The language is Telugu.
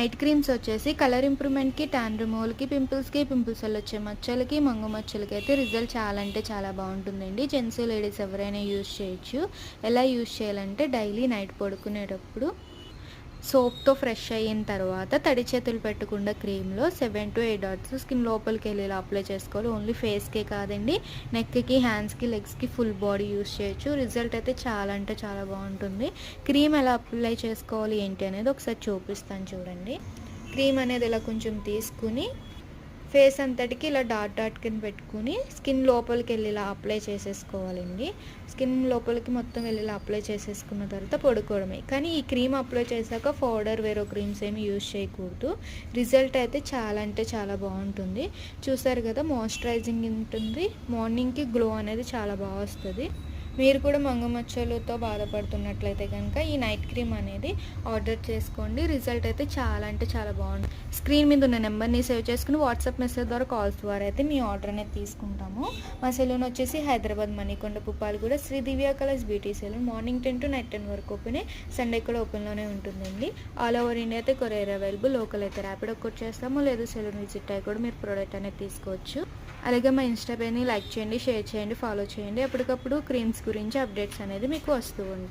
నైట్ క్రీమ్స్ వచ్చేసి కలర్ ఇంప్రూవ్మెంట్‌కి, టాన్ రిమూవల్‌కి, పింపుల్స్ వల్ల వచ్చే మచ్చలకి, మంగు మచ్చలకి అయితే రిజల్ట్ చాలా అంటే చాలా బాగుంటుందండి. జెంట్స్, లేడీస్ ఎవరైనా యూజ్ చేయొచ్చు. ఎలా యూజ్ చేయాలంటే డైలీ నైట్ పడుకునేటప్పుడు సోప్‌తో ఫ్రెష్ అయిన తర్వాత తడి చేతులు పెట్టకుండా క్రీమ్‌లో 7-8 డాట్స్ స్కిన్ లోపలికి వెళ్ళేలా అప్లై చేసుకోవాలి. ఓన్లీ ఫేస్‌కే కాదండి, నెక్‌కి, హ్యాండ్స్‌కి, లెగ్స్‌కి ఫుల్ బాడీ యూజ్ చేయొచ్చు. రిజల్ట్ అయితే చాలా అంటే చాలా బాగుంటుంది. క్రీమ్ ఎలా అప్లై చేసుకోవాలి ఏంటి అనేది ఒకసారి చూపిస్తాను చూడండి. క్రీమ్ అనేది ఇలా కొంచెం తీసుకుని ఫేస్ అంతటికి ఇలా డాట్ కింద పెట్టుకుని స్కిన్ లోపలికి వెళ్ళేలా అప్లై చేసేసుకోవాలండి. స్కిన్ లోపలికి మొత్తం వెళ్ళేలా అప్లై చేసేసుకున్న తర్వాత పడుకోవడమే. కానీ ఈ క్రీమ్ అప్లై చేశాక పౌడర్ వేరే క్రీమ్స్ ఏమి యూజ్ చేయకూడదు. రిజల్ట్ అయితే చాలా అంటే చాలా బాగుంటుంది. చూసారు కదా, మాయిశ్చరైజింగ్ ఉంటుంది. మార్నింగ్కి గ్లో అనేది చాలా బాగా వస్తుంది. మీరు కూడా మంగు మచ్చలతో బాధపడుతున్నట్లయితే కనుక ఈ నైట్ క్రీమ్ అనేది ఆర్డర్ చేసుకోండి. రిజల్ట్ అయితే చాలా అంటే చాలా బాగుంటుంది. స్క్రీన్ మీద ఉన్న నెంబర్ని సేవ్ చేసుకుని వాట్సాప్ మెసేజ్ ద్వారా, కాల్స్ ద్వారా అయితే మీ ఆర్డర్ అనేది తీసుకుంటాము. మా సెలూన్ వచ్చేసి Hyderabad Manikonda Puppalaguda Sri Divya colours beauty salon. Morning 10 to night 10 వరకు ఓపెన్, సండే కూడా ఓపెన్లోనే ఉంటుందండి. ఆల్ ఓవర్ ఇండియా అయితే కొరియర్ అవైలబుల్. లోకల్ అయితే ర్యాపిడో కొట్ చేస్తాము, లేదు సెలూన్ విజిట్ అయ్యి కూడా మీరు ప్రోడక్ట్ అనేది తీసుకోవచ్చు. అలాగే మా ఇన్స్టా పేజ్ని లైక్ చేయండి, షేర్ చేయండి, ఫాలో చేయండి. అప్పటికప్పుడు క్రీమ్స్ గురించి అప్డేట్స్ అనేది మీకు వస్తూ ఉంటాయి.